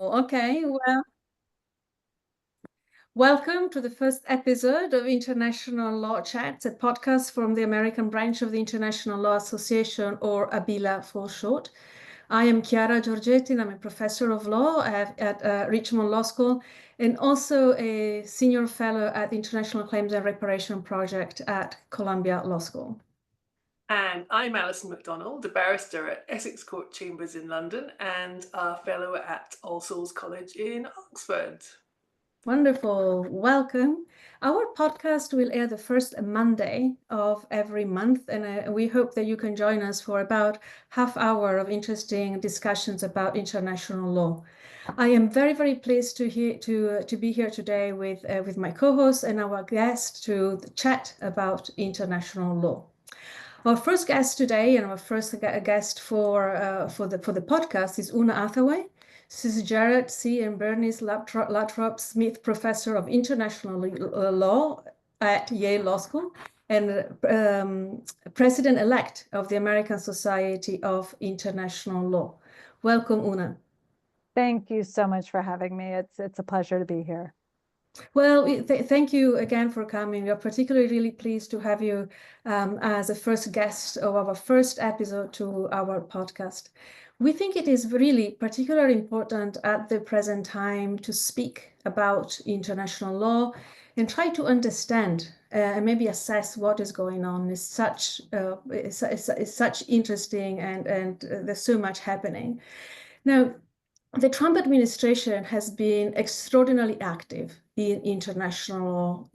Okay, well, welcome to the first episode of International Law Chats, a podcast from the American branch of the International Law Association, or ABILA for short. I am Chiara Giorgetti, and I'm a professor of law at Richmond Law School and also a senior fellow at the International Claims and Reparation Project at Columbia Law School. And I'm Alison MacDonald, a barrister at Essex Court Chambers in London and a fellow at All Souls College in Oxford. Wonderful. Welcome. Our podcast will air the first Monday of every month, and we hope that you can join us for about half hour of interesting discussions about international law. I am very, very pleased to be here today with my co-host and our guest to chat about international law. Our first guest today and our first guest for the podcast is Oona Hathaway. She's Jared C. and Bernice Lathrop Smith Professor of International Law at Yale Law School and President-elect of the American Society of International Law. Welcome, Oona. Thank you so much for having me. It's a pleasure to be here. Well, thank you again for coming. We are particularly really pleased to have you as a first guest of our first episode to our podcast. We think it is really particularly important at the present time to speak about international law and try to understand and maybe assess what is going on. It's such interesting and there's so much happening. Now, the Trump administration has been extraordinarily active in the international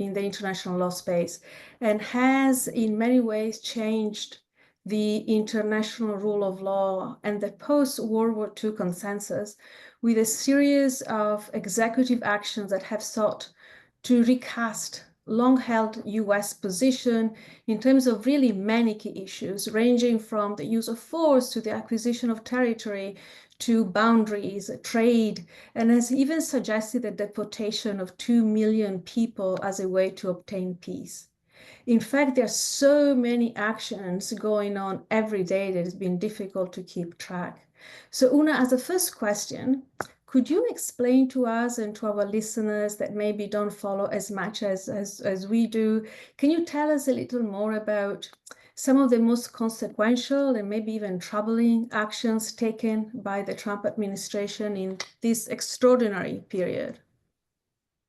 law space, and has in many ways changed the international rule of law and the post-World War II consensus with a series of executive actions that have sought to recast long-held US position in terms of really many key issues, ranging from the use of force to the acquisition of territory to boundaries, trade, and has even suggested the deportation of 2 million people as a way to obtain peace. In fact, there are so many actions going on every day that it's been difficult to keep track. So Oona, as a first question, could you explain to us and to our listeners that maybe don't follow as much as we do, can you tell us a little more about some of the most consequential and maybe even troubling actions taken by the Trump administration in this extraordinary period?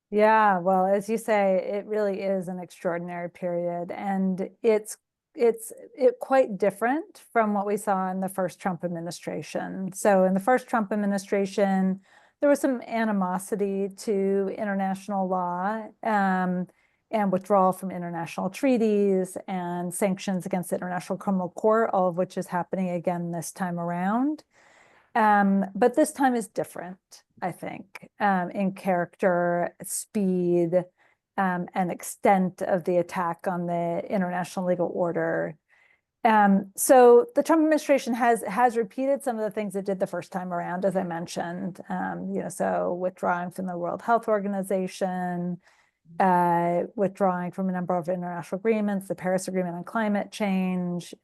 Yeah, well, as you say, it really is an extraordinary period, and it's quite different from what we saw in the first Trump administration. So in the first Trump administration, there was some animosity to international law, and withdrawal from international treaties and sanctions against the International Criminal Court, all of which is happening again this time around. But this time is different, I think, in character, speed, and extent of the attack on the international legal order. So the Trump administration has repeated some of the things it did the first time around, as I mentioned. So withdrawing from the World Health Organization, withdrawing from a number of international agreements, the Paris Agreement on climate change,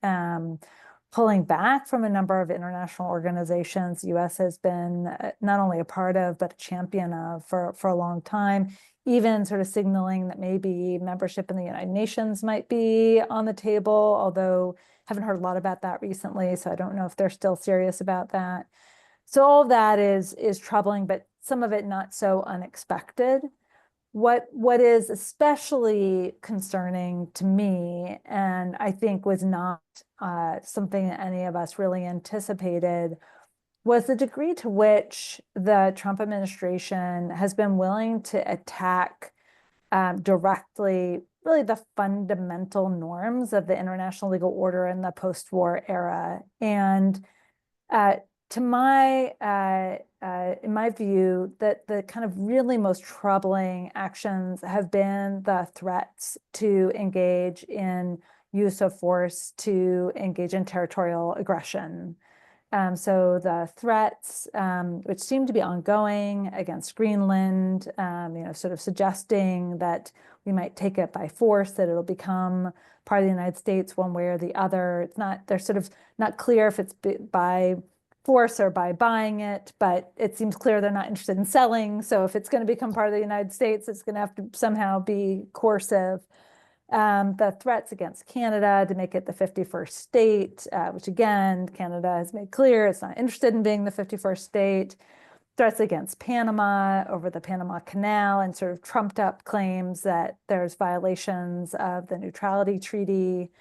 pulling back from a number of international organizations the U.S. has been not only a part of, but a champion of for a long time, even sort of signaling that maybe membership in the United Nations might be on the table, although haven't heard a lot about that recently, so I don't know if they're still serious about that. So all of that is troubling, but some of it not so unexpected. What is especially concerning to me, and I think was not something that any of us really anticipated, was the degree to which the Trump administration has been willing to attack directly really the fundamental norms of the international legal order in the post-war era. And in my view, that the kind of really most troubling actions have been the threats to engage in use of force, to engage in territorial aggression. So the threats, which seem to be ongoing against Greenland, sort of suggesting that we might take it by force, that it'll become part of the United States one way or the other. They're sort of not clear if it's by force or by buying it, but it seems clear they're not interested in selling. So if it's going to become part of the United States, it's going to have to somehow be coercive. The threats against Canada to make it the 51st state, which again, Canada has made clear it's not interested in being the 51st state. Threats against Panama over the Panama Canal and sort of trumped up claims that there's violations of the neutrality treaty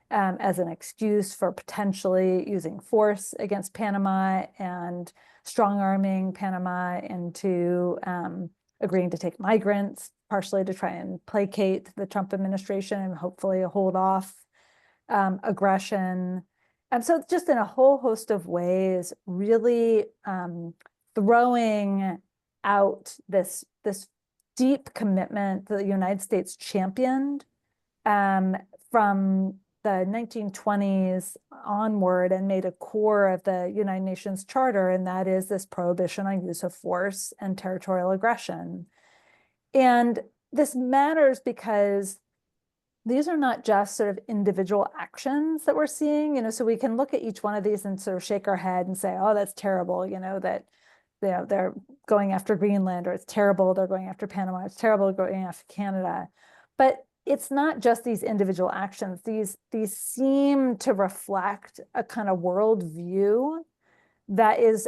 as an excuse for potentially using force against Panama and strong-arming Panama into agreeing to take migrants, partially to try and placate the Trump administration and hopefully hold off aggression. And so just in a whole host of ways, really throwing out this deep commitment that the United States championed from the 1920s onward and made a core of the United Nations Charter, and that is this prohibition on use of force and territorial aggression. And this matters because these are not just sort of individual actions that we're seeing, so we can look at each one of these and sort of shake our head and say, oh, that's terrible, that they're going after Greenland, or it's terrible they're going after Panama, it's terrible they're going after Canada. But it's not just these individual actions. These seem to reflect a kind of worldview that is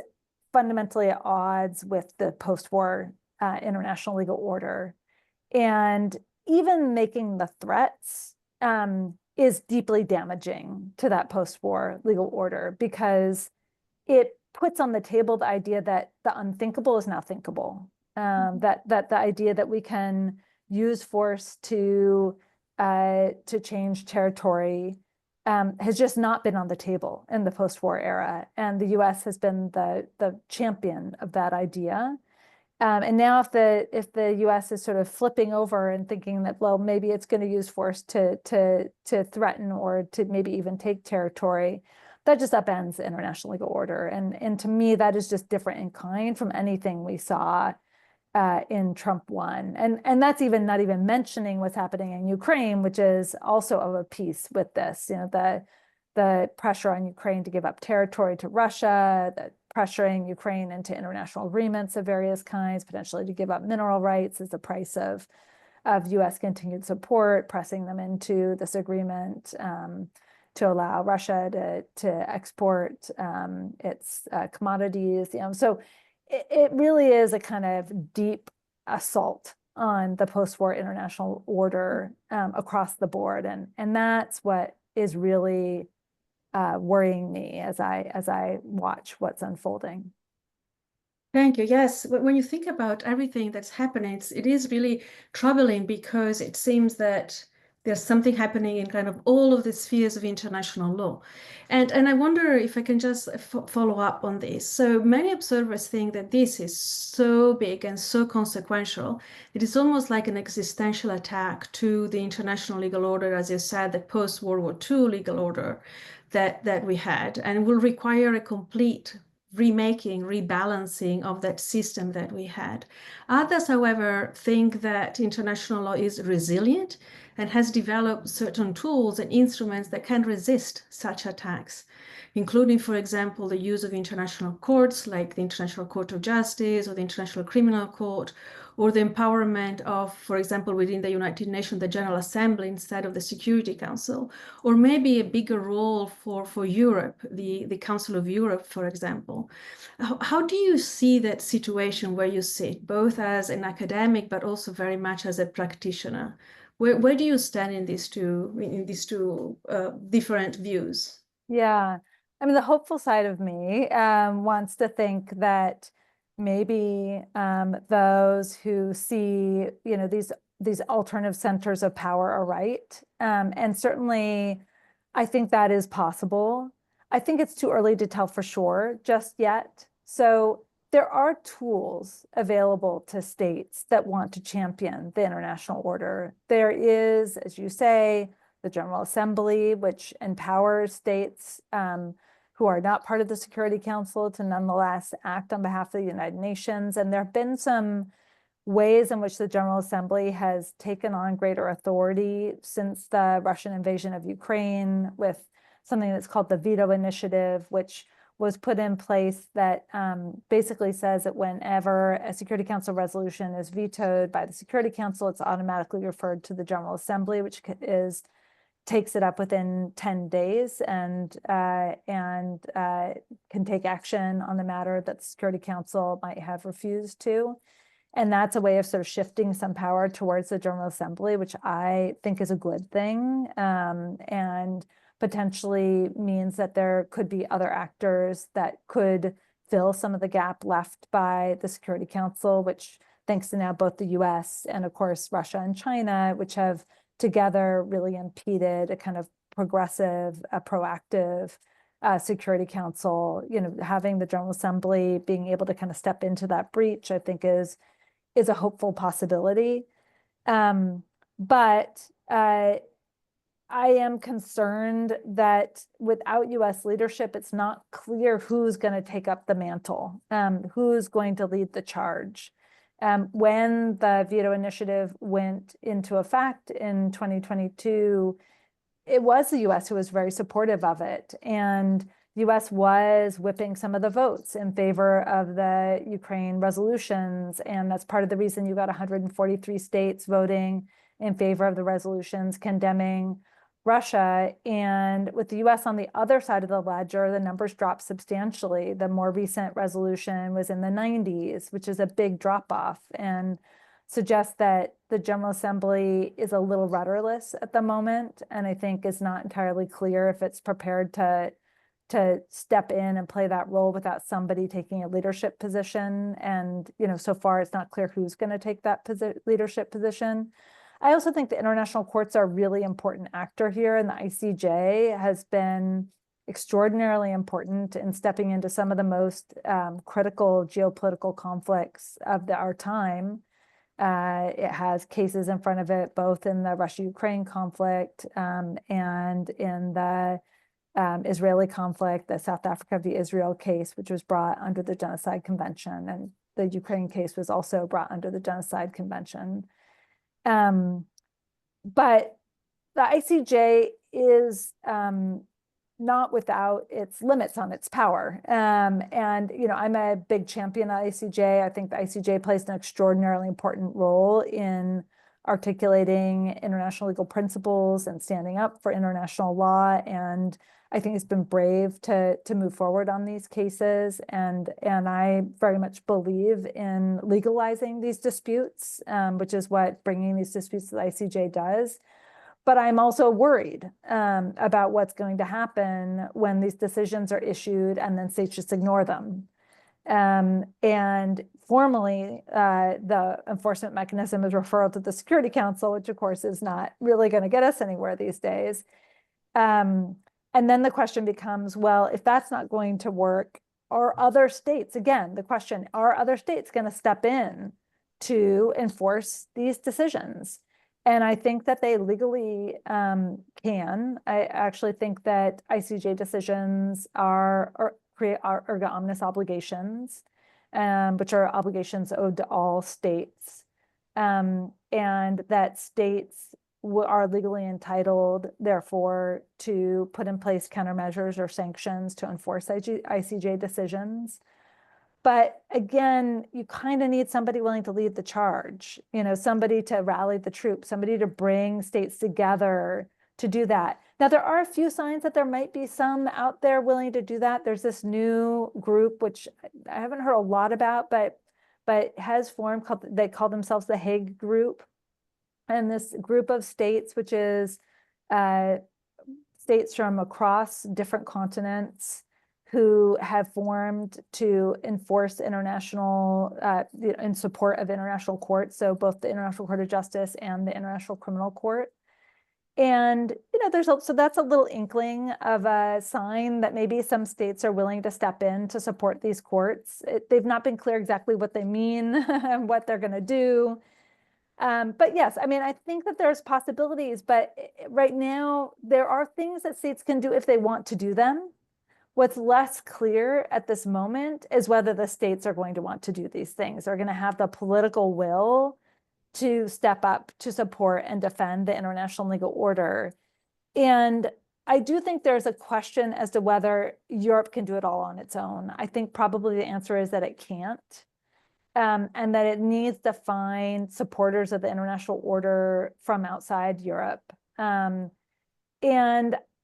fundamentally at odds with the post-war international legal order. And even making the threats is deeply damaging to that post-war legal order, because it puts on the table the idea that the unthinkable is now thinkable, that the idea that we can use force to change territory has just not been on the table in the post-war era. And the US has been the champion of that idea. And now if the US is sort of flipping over and thinking that, well, maybe it's going to use force to threaten or to maybe even take territory, that just upends the international legal order. And to me, that is just different in kind from anything we saw in Trump 1. And that's even not even mentioning what's happening in Ukraine, which is also of a piece with this, the pressure on Ukraine to give up territory to Russia, the pressuring Ukraine into international agreements of various kinds, potentially to give up mineral rights as the price of US continued support, pressing them into this agreement to allow Russia to export its commodities. So it really is a kind of deep assault on the post-war international order across the board, and that's what is really worrying me as I watch what's unfolding. Thank you. Yes, when you think about everything that's happening, it is really troubling, because it seems that there's something happening in kind of all of the spheres of international law. And I wonder if I can just follow up on this. So many observers think that this is so big and so consequential. It is almost like an existential attack to the international legal order, as you said, the post-World War II legal order that we had, and will require a complete remaking, rebalancing of that system that we had. Others, however, think that international law is resilient and has developed certain tools and instruments that can resist such attacks, including, for example, the use of international courts like the International Court of Justice or the International Criminal Court, or the empowerment of, for example, within the United Nations, the General Assembly instead of the Security Council, or maybe a bigger role for Europe, the Council of Europe, for example. How do you see that situation where you sit, both as an academic, but also very much as a practitioner? Where do you stand in these two different views? Yeah, I mean, the hopeful side of me wants to think that maybe those who see, these alternative centers of power are right. And certainly, I think that is possible. I think it's too early to tell for sure just yet. So there are tools available to states that want to champion the international order. There is, as you say, the General Assembly, which empowers states who are not part of the Security Council to nonetheless act on behalf of the United Nations. And there have been some ways in which the General Assembly has taken on greater authority since the Russian invasion of Ukraine, with something that's called the Veto Initiative, which was put in place that basically says that whenever a Security Council resolution is vetoed by the Security Council, it's automatically referred to the General Assembly, which takes it up within 10 days and can take action on the matter that the Security Council might have refused to. And that's a way of sort of shifting some power towards the General Assembly, which I think is a good thing, and potentially means that there could be other actors that could fill some of the gap left by the Security Council, which, thanks to now both the US and of course Russia and China, which have together really impeded a kind of progressive, proactive Security Council. You know, having the General Assembly being able to kind of step into that breach, I think is a hopeful possibility. But I am concerned that without US leadership, it's not clear who's going to take up the mantle, who's going to lead the charge. When the veto initiative went into effect in 2022, it was the US who was very supportive of it. And the US was whipping some of the votes in favor of the Ukraine resolutions. And that's part of the reason you got 143 states voting in favor of the resolutions condemning Russia. And with the US on the other side of the ledger, the numbers dropped substantially. The more recent resolution was in the 90s, which is a big drop off, and suggests that the General Assembly is a little rudderless at the moment. And I think is not entirely clear if it's prepared to step in and play that role without somebody taking a leadership position. And, you know, so far it's not clear who's going to take that leadership position. I also think the international courts are a really important actor here, and the ICJ has been extraordinarily important in stepping into some of the most critical geopolitical conflicts of our time. It has cases in front of it, both in the Russia-Ukraine conflict and in the Israeli conflict, the South Africa v. Israel case, which was brought under the Genocide Convention, and the Ukraine case was also brought under the Genocide Convention. But the ICJ is not without its limits on its power. And, you know, I'm a big champion of ICJ. I think the ICJ plays an extraordinarily important role in articulating international legal principles and standing up for international law. And I think it's been brave to move forward on these cases. And I very much believe in legalizing these disputes, which is what bringing these disputes to the ICJ does. But I'm also worried about what's going to happen when these decisions are issued and then states just ignore them. And formally, the enforcement mechanism is referral to the Security Council, which of course is not really going to get us anywhere these days. And then the question becomes, well, if that's not going to work, are other states, again, the question, are other states going to step in to enforce these decisions? And I think that they legally can. I actually think that ICJ decisions create erga omnes obligations, which are obligations owed to all states, and that states are legally entitled, therefore, to put in place countermeasures or sanctions to enforce ICJ decisions. But again, you kind of need somebody willing to lead the charge, you know, somebody to rally the troops, somebody to bring states together to do that. Now, there are a few signs that there might be some out there willing to do that. There's this new group, which I haven't heard a lot about, but has formed, they call themselves the Hague Group. And this group of states, which is states from across different continents, who have formed to enforce international, in support of international courts, so both the International Court of Justice and the International Criminal Court. And, you know, so that's a little inkling of a sign that maybe some states are willing to step in to support these courts. They've not been clear exactly what they mean and what they're going to do. But yes, I mean, I think that there's possibilities, but right now there are things that states can do if they want to do them. What's less clear at this moment is whether the states are going to want to do these things, are going to have the political will to step up to support and defend the international legal order. And I do think there's a question as to whether Europe can do it all on its own. I think probably the answer is that it can't, and that it needs to find supporters of the international order from outside Europe. And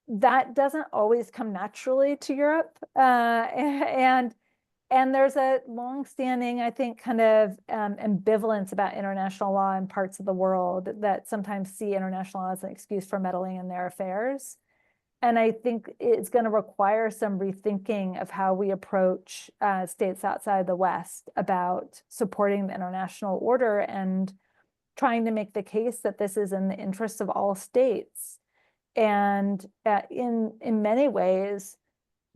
that doesn't always come naturally to Europe. And there's a longstanding, I think, kind of ambivalence about international law in parts of the world that sometimes see international law as an excuse for meddling in their affairs. And I think it's going to require some rethinking of how we approach states outside the West about supporting the international order and trying to make the case that this is in the interests of all states. And in many ways,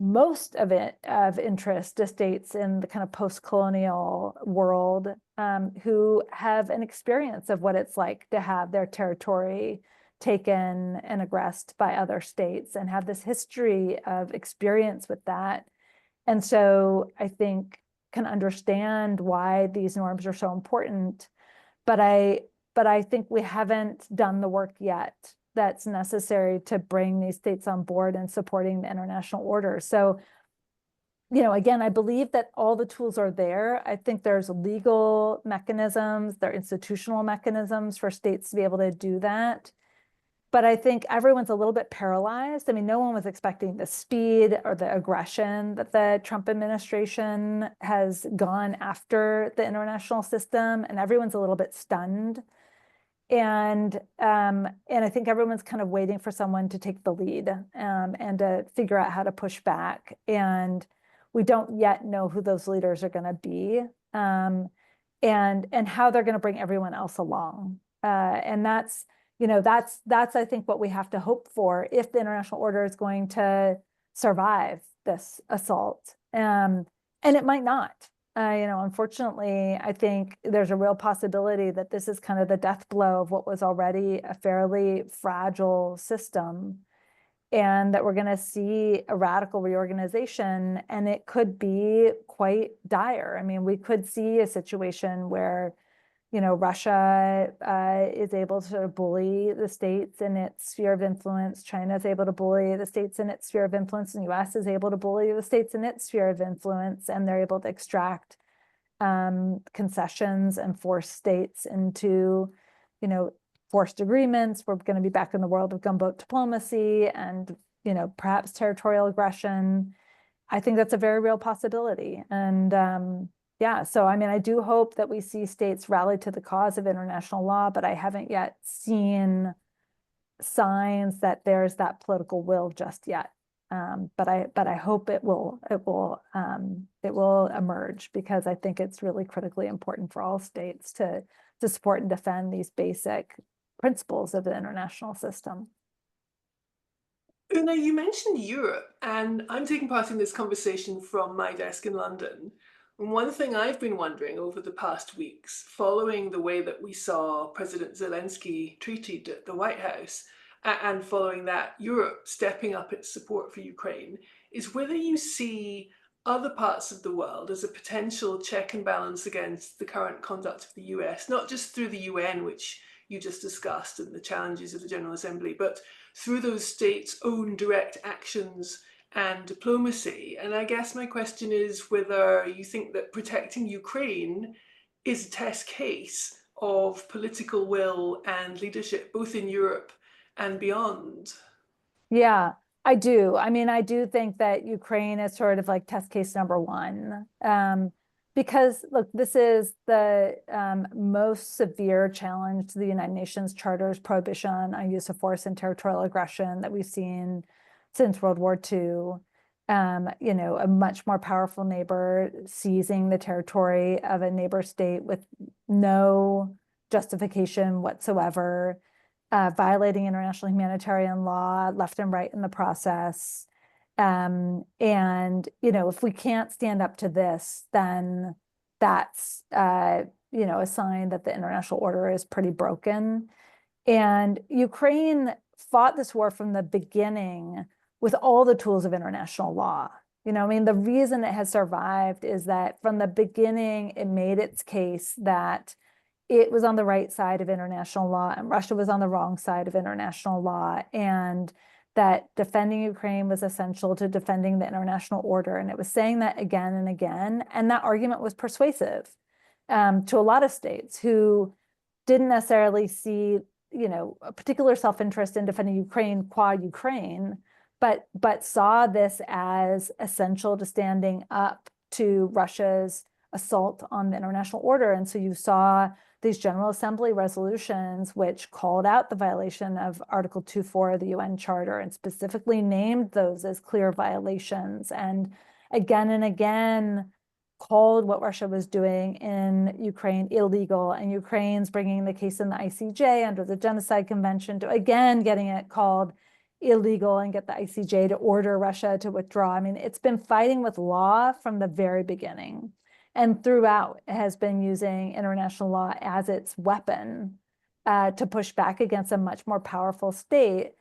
most of it of interest to states in the kind of post-colonial world who have an experience of what it's like to have their territory taken and aggressed by other states and have this history of experience with that. And so I think can understand why these norms are so important. But I think we haven't done the work yet that's necessary to bring these states on board and supporting the international order. So, you know, again, I believe that all the tools are there. I think there's legal mechanisms, there are institutional mechanisms for states to be able to do that. But I think everyone's a little bit paralyzed. I mean, no one was expecting the speed or the aggression that the Trump administration has gone after the international system, and everyone's a little bit stunned. And I think everyone's kind of waiting for someone to take the lead and to figure out how to push back. And we don't yet know who those leaders are going to be and how they're going to bring everyone else along. And that's, you know, that's I think what we have to hope for if the international order is going to survive this assault. And it might not. You know, unfortunately, I think there's a real possibility that this is kind of the death blow of what was already a fairly fragile system, and that we're going to see a radical reorganization, and it could be quite dire. I mean, we could see a situation where, you know, Russia is able to bully the states in its sphere of influence. China is able to bully the states in its sphere of influence, and the US is able to bully the states in its sphere of influence, and they're able to extract concessions and force states into, you know, forced agreements. We're going to be back in the world of gunboat diplomacy and, you know, perhaps territorial aggression. I think that's a very real possibility. And yeah, so I mean, I do hope that we see states rally to the cause of international law, but I haven't yet seen signs that there's that political will just yet. But I hope it will emerge, because I think it's really critically important for all states to support and defend these basic principles of the international system. Una, you mentioned Europe, and I'm taking part in this conversation from my desk in London. And one thing I've been wondering over the past weeks, following the way that we saw President Zelensky treated at the White House, and following that, Europe stepping up its support for Ukraine, is whether you see other parts of the world as a potential check and balance against the current conduct of the US, not just through the UN, which you just discussed, and the challenges of the General Assembly, but through those states' own direct actions and diplomacy. And I guess my question is whether you think that protecting Ukraine is a test case of political will and leadership, both in Europe and beyond. Yeah, I do. I mean, I do think that Ukraine is sort of like test case number one. Because look, this is the most severe challenge to the United Nations Charter's prohibition on use of force and territorial aggression that we've seen since World War II. You know, a much more powerful neighbor seizing the territory of a neighbor state with no justification whatsoever, violating international humanitarian law left and right in the process. And, you know, if we can't stand up to this, then that's, you know, a sign that the international order is pretty broken. And Ukraine fought this war from the beginning with all the tools of international law. You know, I mean, the reason it has survived is that from the beginning, it made its case that it was on the right side of international law and Russia was on the wrong side of international law, and that defending Ukraine was essential to defending the international order. And it was saying that again and again. And that argument was persuasive to a lot of states who didn't necessarily see, a particular self-interest in defending Ukraine qua Ukraine, but saw this as essential to standing up to Russia's assault on the international order. And so you saw these General Assembly resolutions which called out the violation of Article 2.4 of the UN Charter and specifically named those as clear violations, and again called what Russia was doing in Ukraine illegal, and Ukraine's bringing the case in the ICJ under the Genocide Convention to again getting it called illegal and get the ICJ to order Russia to withdraw. I mean, it's been fighting with law from the very beginning. And throughout, it has been using international law as its weapon to push back against a much more powerful state.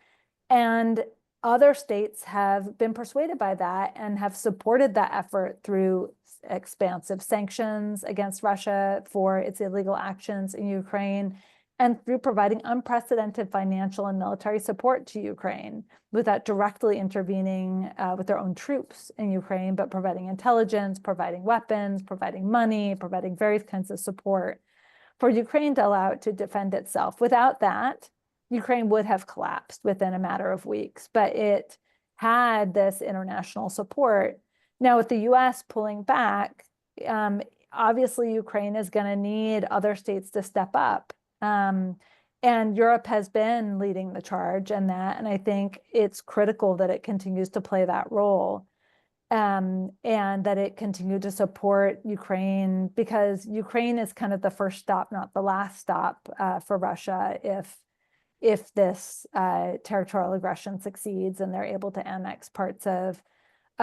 And other states have been persuaded by that and have supported that effort through expansive sanctions against Russia for its illegal actions in Ukraine, and through providing unprecedented financial and military support to Ukraine without directly intervening with their own troops in Ukraine, but providing intelligence, providing weapons, providing money, providing various kinds of support for Ukraine to allow it to defend itself. Without that, Ukraine would have collapsed within a matter of weeks, but it had this international support. Now, with the US pulling back, obviously Ukraine is going to need other states to step up. And Europe has been leading the charge in that, and I think it's critical that it continues to play that role, and that it continue to support Ukraine, because Ukraine is kind of the first stop, not the last stop, for Russia if this territorial aggression succeeds and they're able to annex parts of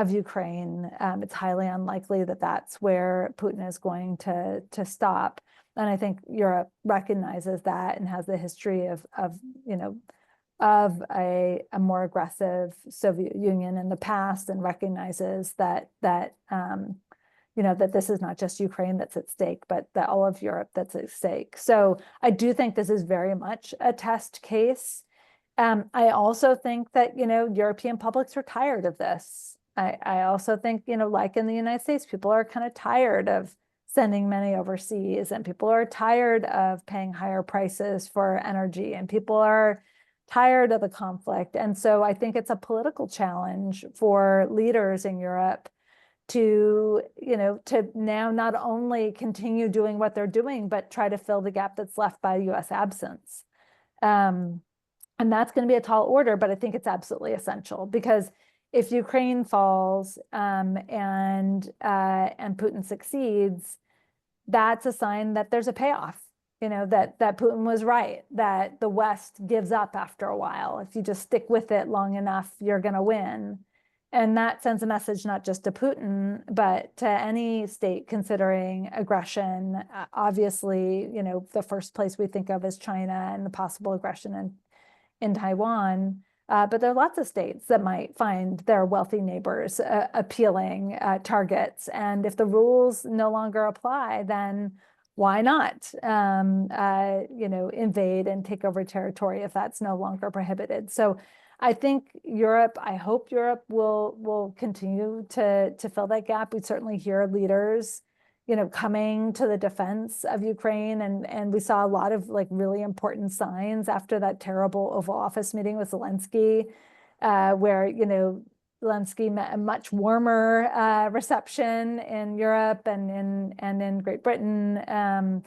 Ukraine. It's highly unlikely that that's where Putin is going to stop. And I think Europe recognizes that and has the history of a more aggressive Soviet Union in the past, and recognizes that this is not just Ukraine that's at stake, but that all of Europe that's at stake. So I do think this is very much a test case. I also think that, European publics are tired of this. I also think, like in the United States, people are kind of tired of sending money overseas, and people are tired of paying higher prices for energy, and people are tired of the conflict. And so I think it's a political challenge for leaders in Europe to now not only continue doing what they're doing, but try to fill the gap that's left by US absence. And that's going to be a tall order, but I think it's absolutely essential, because if Ukraine falls and Putin succeeds, that's a sign that there's a payoff, that Putin was right, that the West gives up after a while. If you just stick with it long enough, you're going to win. And that sends a message not just to Putin, but to any state considering aggression. Obviously, the first place we think of is China and the possible aggression in Taiwan. But there are lots of states that might find their wealthy neighbors appealing targets. And if the rules no longer apply, then why not, invade and take over territory if that's no longer prohibited? So I think I hope Europe will continue to fill that gap. We certainly hear leaders coming to the defense of Ukraine. And we saw a lot of really important signs after that terrible Oval Office meeting with Zelensky, where, Zelensky met a much warmer reception in Europe and in Great Britain,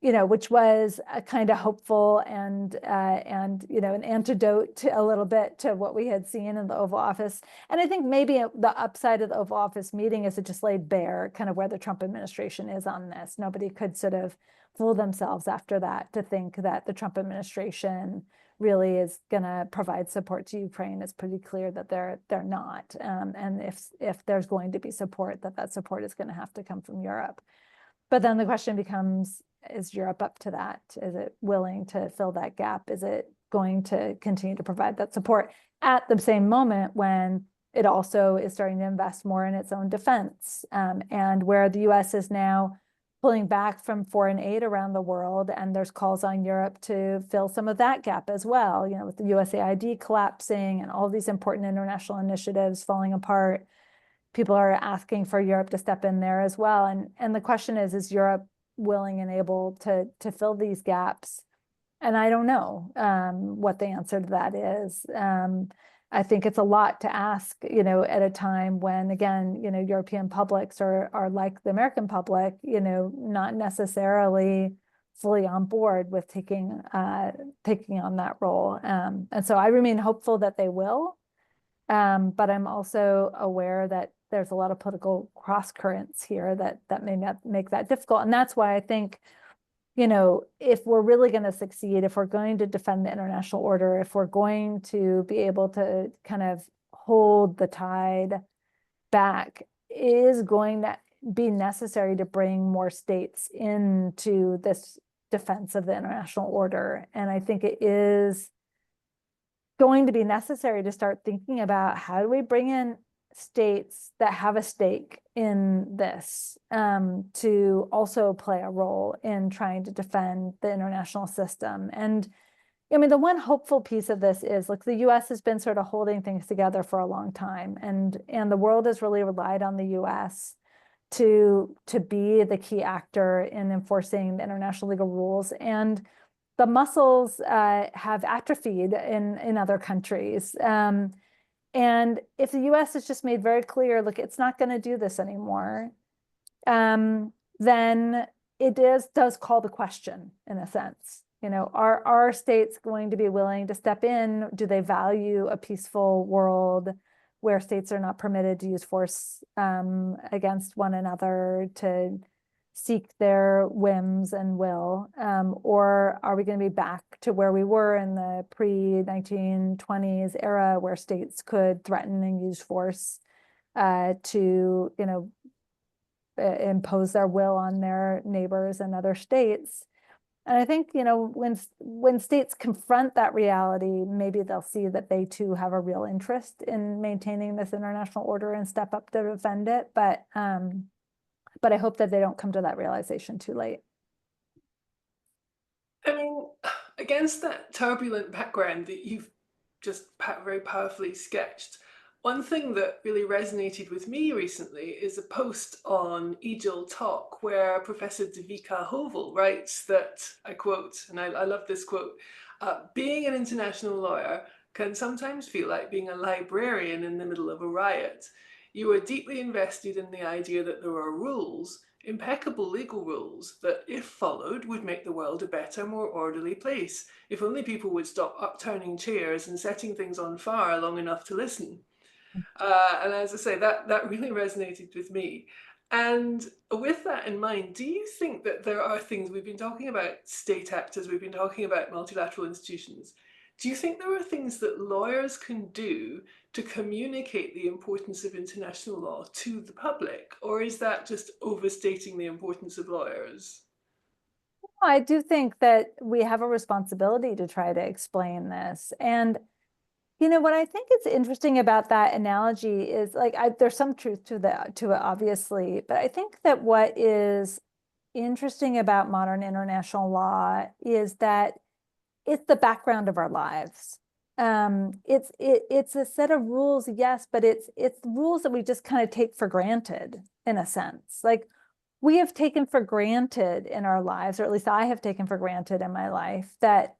which was a kind of hopeful and an antidote to a little bit to what we had seen in the Oval Office. And I think maybe the upside of the Oval Office meeting is it just laid bare kind of where the Trump administration is on this. Nobody could sort of fool themselves after that to think that the Trump administration really is going to provide support to Ukraine. It's pretty clear that they're not. And if there's going to be support, that support is going to have to come from Europe. But then the question becomes, is Europe up to that? Is it willing to fill that gap? Is it going to continue to provide that support at the same moment when it also is starting to invest more in its own defense? And where the US is now pulling back from foreign aid around the world, and there's calls on Europe to fill some of that gap as well, you know, with the USAID collapsing and all these important international initiatives falling apart. People are asking for Europe to step in there as well. And the question is Europe willing and able to fill these gaps? And I don't know what the answer to that is. I think it's a lot to ask, you know, at a time when, again, you know, European publics are like the American public, you know, not necessarily fully on board with taking on that role. And so I remain hopeful that they will. But I'm also aware that there's a lot of political cross currents here that may not make that difficult. And that's why I think, you know, if we're really going to succeed, if we're going to defend the international order, if we're going to be able to kind of hold the tide back, it is going to be necessary to bring more states into this defense of the international order. And I think it is going to be necessary to start thinking about how do we bring in states that have a stake in this to also play a role in trying to defend the international system. And I mean, the one hopeful piece of this is, look, the US has been sort of holding things together for a long time, and the world has really relied on the US to be the key actor in enforcing the international legal rules. And the muscles have atrophied in other countries. And if the US has just made very clear, look, it's not going to do this anymore, then it does call the question, in a sense. You know, are states going to be willing to step in? Do they value a peaceful world where states are not permitted to use force against one another to seek their whims and will, or are we going to be back to where we were in the pre-1920s era, where states could threaten and use force to, you know, impose their will on their neighbors and other states? And I think, you know, when states confront that reality, maybe they'll see that they too have a real interest in maintaining this international order and step up to defend it. But I hope that they don't come to that realization too late. I mean, against that turbulent background that you've just very powerfully sketched, one thing that really resonated with me recently is a post on Egil Talk where Professor Devika Hovel writes that, I quote, and I love this quote, being an international lawyer can sometimes feel like being a librarian in the middle of a riot. You are deeply invested in the idea that there are rules, impeccable legal rules, that if followed would make the world a better, more orderly place. If only people would stop upturning chairs and setting things on fire long enough to listen. And as I say, that really resonated with me. And with that in mind, do you think that there are things, we've been talking about state actors, we've been talking about multilateral institutions, do you think there are things that lawyers can do to communicate the importance of international law to the public? Or is that just overstating the importance of lawyers? I do think that we have a responsibility to try to explain this. And you know, what I think is interesting about that analogy is, like, there's some truth to it, obviously, but I think that what is interesting about modern international law is that it's the background of our lives. It's a set of rules, yes, but it's rules that we just kind of take for granted, in a sense. Like, we have taken for granted in our lives, or at least I have taken for granted in my life, that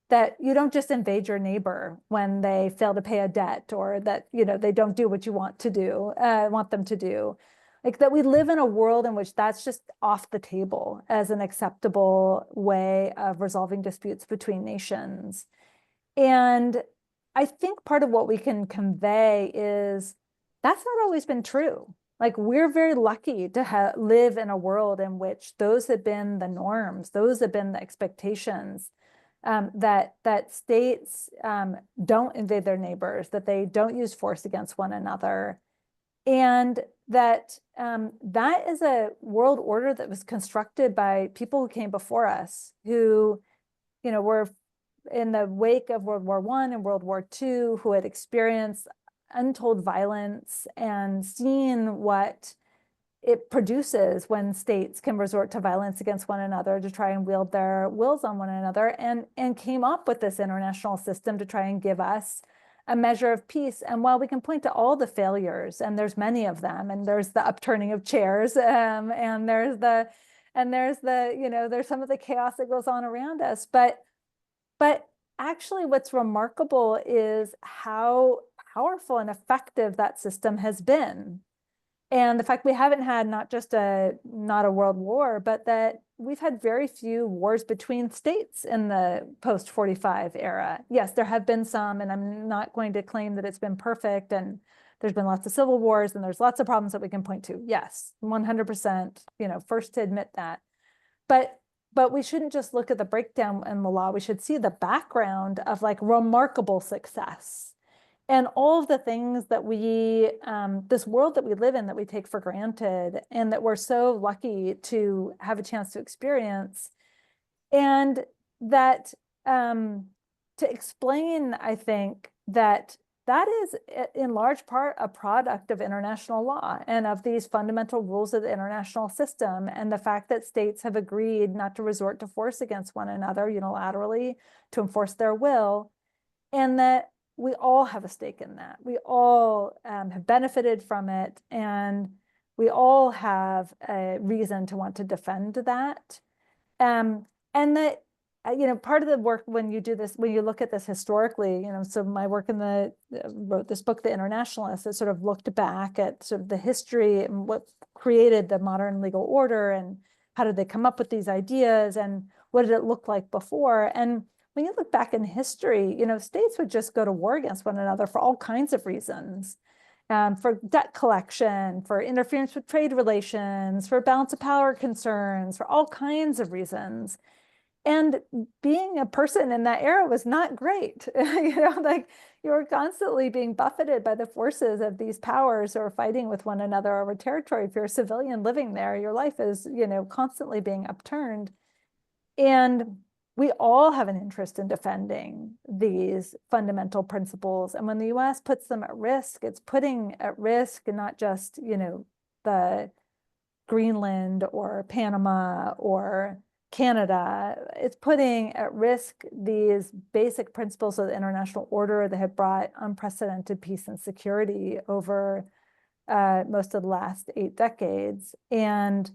that you don't just invade your neighbor when they fail to pay a debt, or that, you know, they don't do what you want them to do. Like, that we live in a world in which that's just off the table as an acceptable way of resolving disputes between nations. And I think part of what we can convey is that's not always been true. Like, we're very lucky to live in a world in which those have been the norms, those have been the expectations. That states don't invade their neighbors, that they don't use force against one another, and that that is a world order that was constructed by people who came before us, who, you know, were in the wake of World War I and World War II, who had experienced untold violence and seen what it produces when states can resort to violence against one another to try and wield their wills on one another, and came up with this international system to try and give us a measure of peace. And while we can point to all the failures, and there's many of them, and there's the upturning of chairs, and there's the there's some of the chaos that goes on around us, but actually what's remarkable is how powerful and effective that system has been. And the fact we haven't had not a world war, but that we've had very few wars between states in the post-45 era. Yes, there have been some, and I'm not going to claim that it's been perfect, and there's been lots of civil wars, and there's lots of problems that we can point to. Yes, 100%, first to admit that. But we shouldn't just look at the breakdown in the law. We should see the background of like remarkable success and all of the things that this world that we live in that we take for granted and that we're so lucky to have a chance to experience. And that to explain, I think, that is in large part a product of international law and of these fundamental rules of the international system, and the fact that states have agreed not to resort to force against one another unilaterally to enforce their will, and that we all have a stake in that. We all have benefited from it, and we all have a reason to want to defend that. And that part of the work when you do this, when you look at this historically, so my work wrote this book, The Internationalists, that sort of looked back at sort of the history and what created the modern legal order, and how did they come up with these ideas, and what did it look like before. And when you look back in history, states would just go to war against one another for all kinds of reasons. For debt collection, for interference with trade relations, for balance of power concerns, for all kinds of reasons. And being a person in that era was not great. Like you were constantly being buffeted by the forces of these powers who are fighting with one another over territory. If you're a civilian living there, your life is, constantly being upturned. And we all have an interest in defending these fundamental principles. And when the US puts them at risk, it's putting at risk not just, the Greenland or Panama or Canada, it's putting at risk these basic principles of the international order that have brought unprecedented peace and security over most of the last 8 decades. And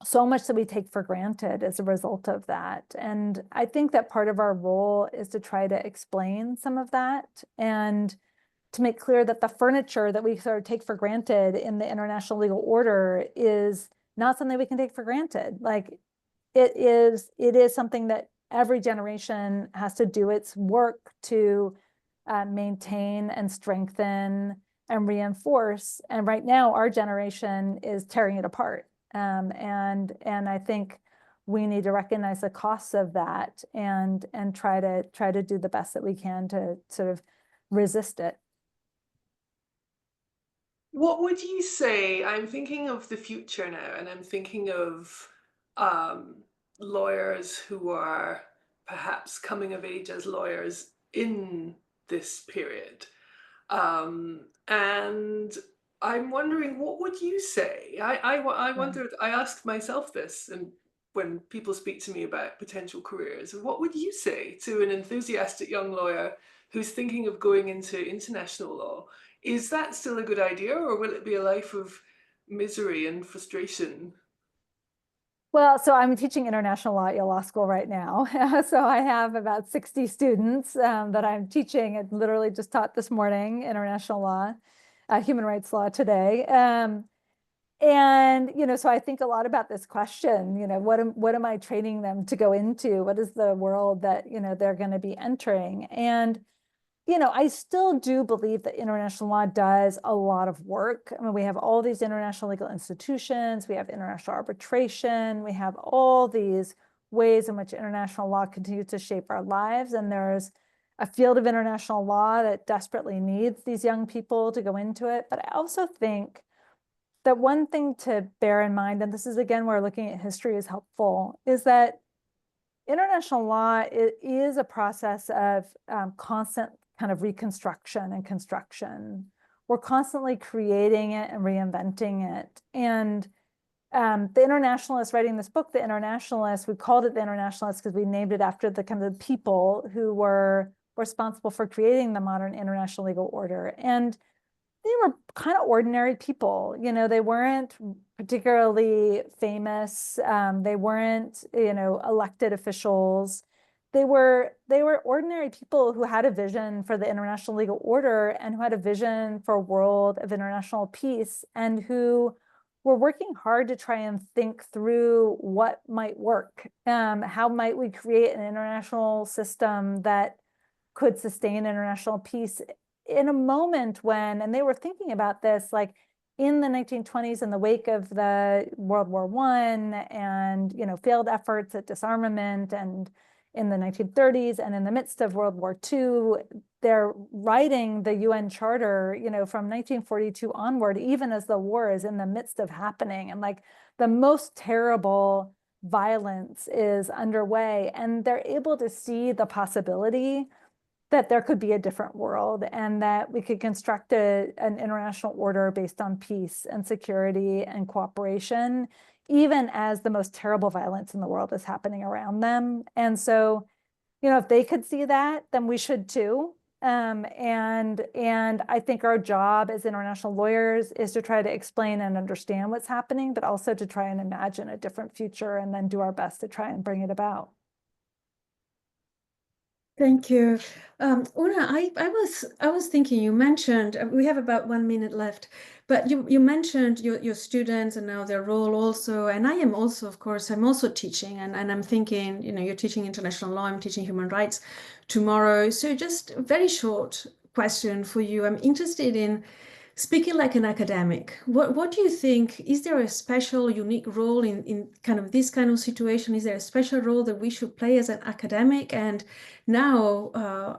so much that we take for granted as a result of that. And I think that part of our role is to try to explain some of that and to make clear that the furniture that we sort of take for granted in the international legal order is not something we can take for granted. Like it is something that every generation has to do its work to maintain and strengthen and reinforce. And right now, our generation is tearing it apart. And I think we need to recognize the costs of that and try to do the best that we can to sort of resist it. What would you say? I'm thinking of the future now, and I'm thinking of lawyers who are perhaps coming of age as lawyers in this period. And I'm wondering, what would you say? I wondered, I asked myself this, and when people speak to me about potential careers, what would you say to an enthusiastic young lawyer who's thinking of going into international law? Is that still a good idea, or will it be a life of misery and frustration? Well, so I'm teaching international law at Yale Law School right now. So I have about 60 students that I'm teaching. I literally just taught this morning international law, human rights law today. And, so I think a lot about this question, what am I training them to go into? What is the world that, they're going to be entering? And I still do believe that international law does a lot of work. I mean, we have all these international legal institutions, we have international arbitration, we have all these ways in which international law continues to shape our lives. And there's a field of international law that desperately needs these young people to go into it. But I also think that one thing to bear in mind, and this is again where looking at history is helpful, is that international law is a process of constant kind of reconstruction and construction, we're constantly creating it and reinventing it. And the internationalists writing this book, the internationalists, we called it the internationalists because we named it after the kind of people who were responsible for creating the modern international legal order. And they were kind of ordinary people. You know, they weren't particularly famous. They weren't, you know, elected officials. They were ordinary people who had a vision for the international legal order and who had a vision for a world of international peace, and who were working hard to try and think through what might work. How might we create an international system that could sustain international peace in a moment when, and they were thinking about this like in the 1920s in the wake of the World War I and, you know, failed efforts at disarmament, and in the 1930s and in the midst of World War II, they're writing the UN Charter, you know, from 1942 onward, even as the war is in the midst of happening, and like the most terrible violence is underway, and they're able to see the possibility that there could be a different world and that we could construct an international order based on peace and security and cooperation, even as the most terrible violence in the world is happening around them. And so, you know, if they could see that, then we should too. And I think our job as international lawyers is to try to explain and understand what's happening, but also to try and imagine a different future and then do our best to try and bring it about. Thank you. Oona, I was thinking, you mentioned, we have about 1 minute left, but you mentioned your students and now their role also, and I am also, of course, I'm also teaching, and I'm thinking, you know, you're teaching international law, I'm teaching human rights tomorrow. So just a very short question for you. I'm interested in speaking like an academic. What do you think? Is there a special, unique role in kind of this kind of situation? Is there a special role that we should play as an academic? And now,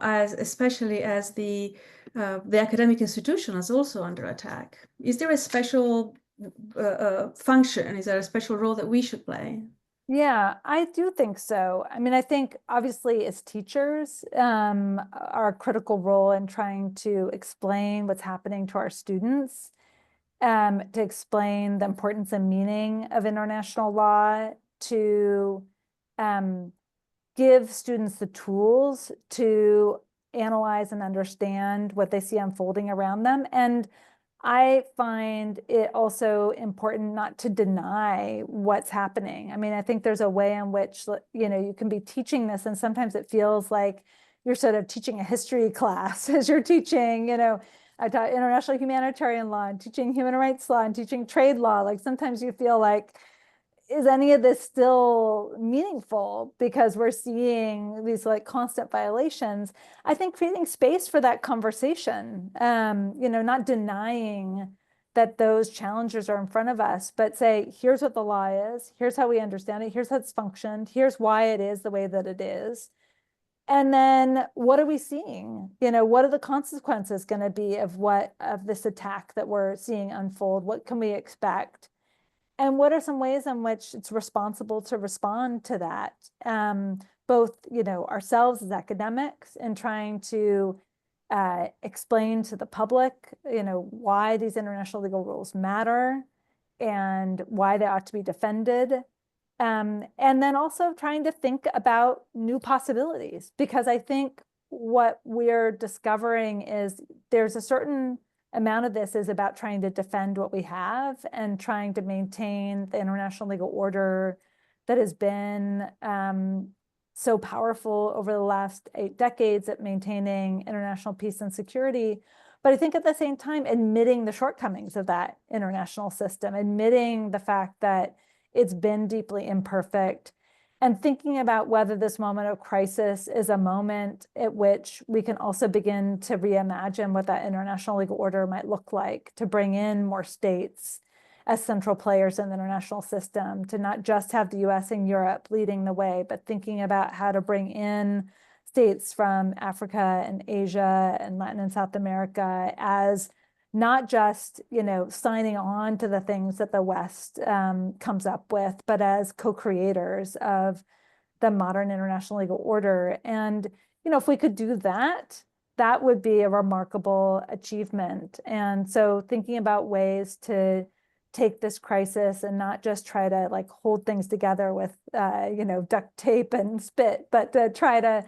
especially as the academic institution is also under attack, is there a special function? Is there a special role that we should play? Yeah, I do think so. I mean, I think obviously as teachers, our critical role in trying to explain what's happening to our students, to explain the importance and meaning of international law, to give students the tools to analyze and understand what they see unfolding around them. And I find it also important not to deny what's happening. I mean, I think there's a way in which, you know, you can be teaching this, and sometimes it feels like you're sort of teaching a history class as you're teaching, you know, I taught international humanitarian law and teaching human rights law and teaching trade law. Like sometimes you feel like, is any of this still meaningful because we're seeing these like constant violations? I think creating space for that conversation, you know, not denying that those challenges are in front of us, but say, here's what the law is, here's how we understand it, here's how it's functioned, here's why it is the way that it is. And then what are we seeing? You know, what are the consequences going to be of this attack that we're seeing unfold? What can we expect? And what are some ways in which it's responsible to respond to that? Both, you know, ourselves as academics and trying to explain to the public, you know, why these international legal rules matter and why they ought to be defended. And then also trying to think about new possibilities, because I think what we're discovering is there's a certain amount of this is about trying to defend what we have and trying to maintain the international legal order that has been so powerful over the last 8 decades at maintaining international peace and security. But I think at the same time, admitting the shortcomings of that international system, admitting the fact that it's been deeply imperfect, and thinking about whether this moment of crisis is a moment at which we can also begin to reimagine what that international legal order might look like, to bring in more states as central players in the international system, to not just have the US and Europe leading the way, but thinking about how to bring in states from Africa and Asia and Latin and South America as not just, you know, signing on to the things that the West comes up with, but as co-creators of the modern international legal order. And, you know, if we could do that, that would be a remarkable achievement. And so thinking about ways to take this crisis and not just try to like hold things together with, you know, duct tape and spit, but to try to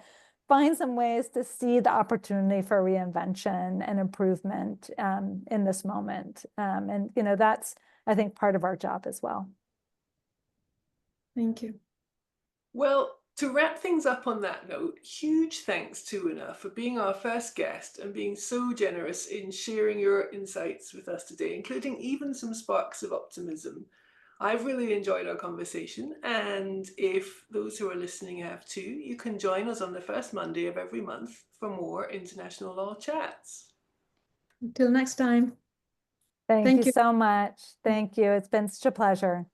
find some ways to see the opportunity for reinvention and improvement in this moment. And, you know, that's, I think, part of our job as well. Thank you. Well, to wrap things up on that note, huge thanks to Oona for being our first guest and being so generous in sharing your insights with us today, including even some sparks of optimism. I've really enjoyed our conversation, and if those who are listening have too, you can join us on the first Monday of every month for more international law chats. Until next time. Thank you so much. Thank you. It's been such a pleasure.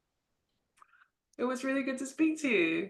It was really good to speak to you.